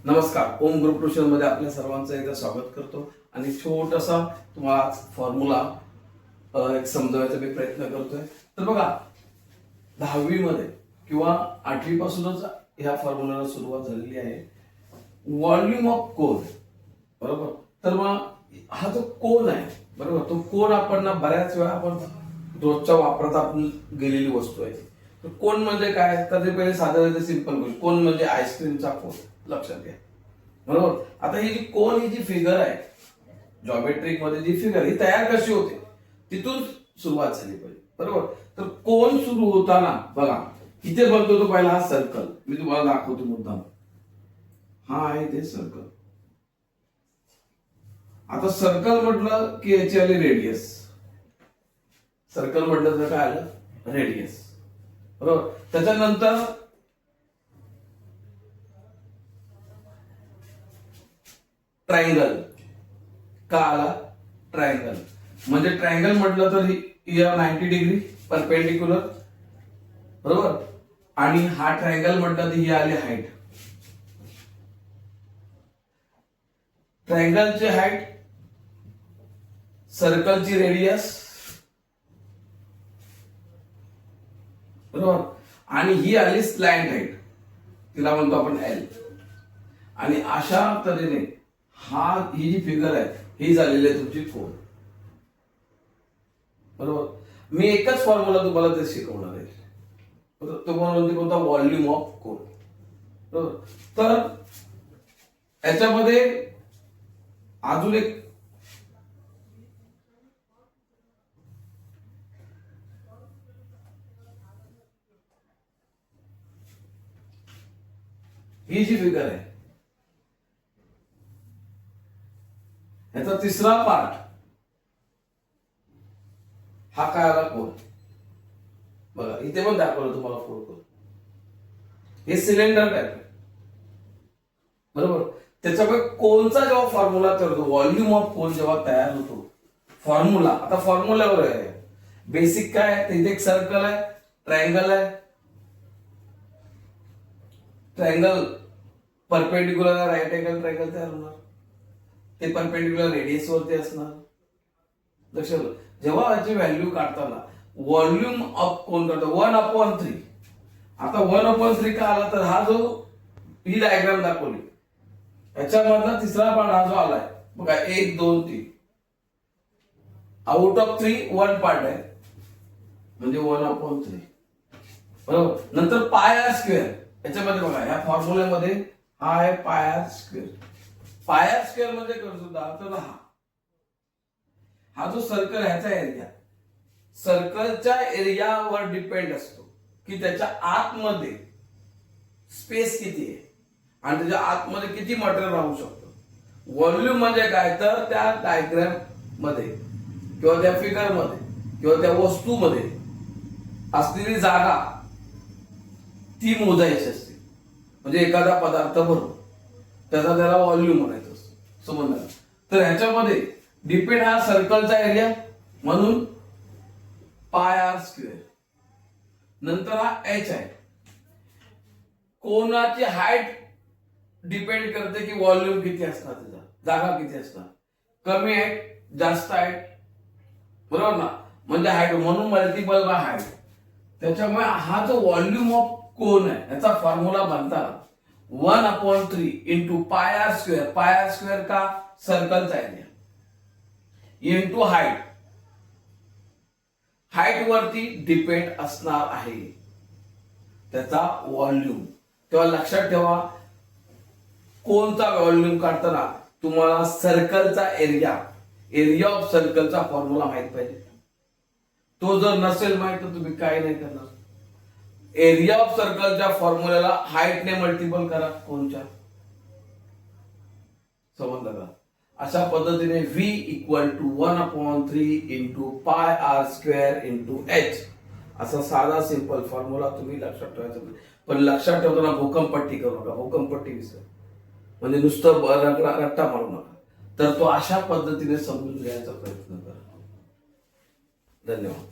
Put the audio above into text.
नमस्कार, ओम group tuition मध्ये आपल्या सर्वांचं एकदा स्वागत करतो आणि छोटासा तुम्हाला फॉर्म्युला एक समजवायचा मी प्रयत्न करतोय. तर बघा, 10वी मध्ये किंवा 8वी पासूनच ह्या फॉर्म्युलाला सुरुवात झालेली आहे. व्हॉल्यूम ऑफ कोन, बरोबर. तर मग हा जो कोन आहे, बरोबर, तो कोन आपण ना बऱ्याच वेळा आपण रोजच्या वापरात आपण गेलेली वस्तू आहे. तर कोन म्हणजे काय, तर ते पहिले साधारण सिंपल गोष्ट, कोन म्हणजे आईस्क्रीमचा कोन, लक्षात घ्या, बरोबर. आता ही जी कोन ही जी फिगर आहे, जॉमेट्रिक मध्ये जी फिगर ही तयार कशी होते तिथून सुरुवात झाली पाहिजे, बरोबर. तर कोन सुरू होताना बघा इथे बनतो तो पहिला हा सर्कल, मी तुम्हाला दाखवतो मुद्दाम. हा आहे ते सर्कल. आता सर्कल म्हटलं की याची आली रेडियस. सर्कल म्हटलं तर काय आलं, रेडियस, बरोबर. त्याच्यानंतर ट्रायंगल. का आला ट्रायंगल, म्हणजे ट्रायंगल म्हटलं तर ही 90 डिग्री परपेंडिक्युलर, बरोबर. आणि हा ट्रायंगल म्हटलं तर ही आली हाईट. ट्रायंगलची हाईट, सर्कलची रेडियस, बरोबर. आणि ही आली स्लॅंट हाईट, तिला म्हणतो आपण एल. आणि अशा तऱ्हेने ही जी फिगर आहे ही झालेली आहे तुमची कोन, बरोबर. मी एकच फॉर्म्युला तुम्हाला ते शिकवणार आहे, तो म्हणजे कोणता, व्हॉल्यूम ऑफ कोन, बरोबर. तर याच्यामध्ये अजून एक ही जी फिगर आहे याचा तिसरा पार्ट हा काय आला, कोन. बघा इथे पण दाखवलं तुम्हाला फोन करून, हे सिलेंडर टाइप आहे, बरोबर. त्याच्यामुळे कोनचा जेव्हा फॉर्म्युला करतो, व्हॉल्यूम ऑफ कोन जेव्हा तयार होतो, फॉर्म्युला आता फॉर्म्युल्यावर आहे. बेसिक काय आहे, तिथे एक सर्कल आहे, ट्रायंगल आहे. Triangle perpendicular right angle triangle तयार होणार, ते परपेंडिक्युलर रेडियस वरती असणार. लक्षात, जेव्हा याची व्हॅल्यू काढताना व्हॉल्यूम ऑफ कोन करतो 1/3. आता 1/3 का आला, तर हा जो ही डायग्राम दाखवली याच्यामधला तिसरा पार्ट हा जो आलाय बघा, 1 2 3, आउट ऑफ 3 1 पार्ट आहे, म्हणजे 1/3, बरोबर. नंतर पाय आर स्क्वेअर, याच्यामध्ये बघा या फॉर्म्युल्यामध्ये हा आहे pi r square. Pi r square म्हणजे सुद्धा तर हा जो सर्कल आहे ह्याचा एरिया, सर्कलच्या एरियावर डिपेंड असतो की त्याच्या आतमध्ये स्पेस किती आहे आणि त्याच्या आतमध्ये किती मटेरियल राहू शकतो. व्हॉल्यूम म्हणजे काय, तर त्या डायग्राम मध्ये किंवा त्या फिगर मध्ये किंवा त्या वस्तूमध्ये असलेली जागा ती मोजायची असते. म्हणजे एखादा पदार्थ भरून त्याला व्हॉल्यूम म्हणायचं असतं, समजलं. तर ह्याच्यामध्ये डिपेंड हा सर्कलचा एरिया, म्हणून पाय आर स्क्वेअर. नंतर हा एच आहे, कोनाची हाईट डिपेंड करते की व्हॉल्यूम किती असणार, त्याचा जागा किती असणार. कमी हाईट जास्त हाईट, बरोबर ना, म्हणजे हाईट म्हणून मल्टिपल बाय हाईट. त्याच्यामुळे हा जो व्हॉल्यूम ऑफ कोन आहे याचा फॉर्म्युला बनता 1/3 into pi r square. Pi r square का, सर्कलचा एरिया, इंटू हाईट. हाईट वरती डिपेंड असणार आहे त्याचा व्हॉल्यूम. तेव्हा लक्षात ठेवा, कोणता व्हॉल्यूम काढताना तुम्हाला सर्कलचा एरिया ऑफ सर्कलचा फॉर्म्युला माहित पाहिजे. तो जर नसेल माहित तर तुम्ही काय नाही करणार. एरिया ऑफ सर्कलच्या फॉर्म्युल्याला हाईटने मल्टिपल करा कोणच्या, समजलं का. अशा पद्धतीने V = 1/3 into pi r square into h, असा साधा सिंपल फॉर्म्युला तुम्ही लक्षात ठेवायचा. पण लक्षात ठेवताना भूकंपट्टी करू नका, भूकंपट्टी विसर, म्हणजे नुसतं रट्टा मारू नका. तर तो अशा पद्धतीने समजून घ्यायचा प्रयत्न करा. धन्यवाद.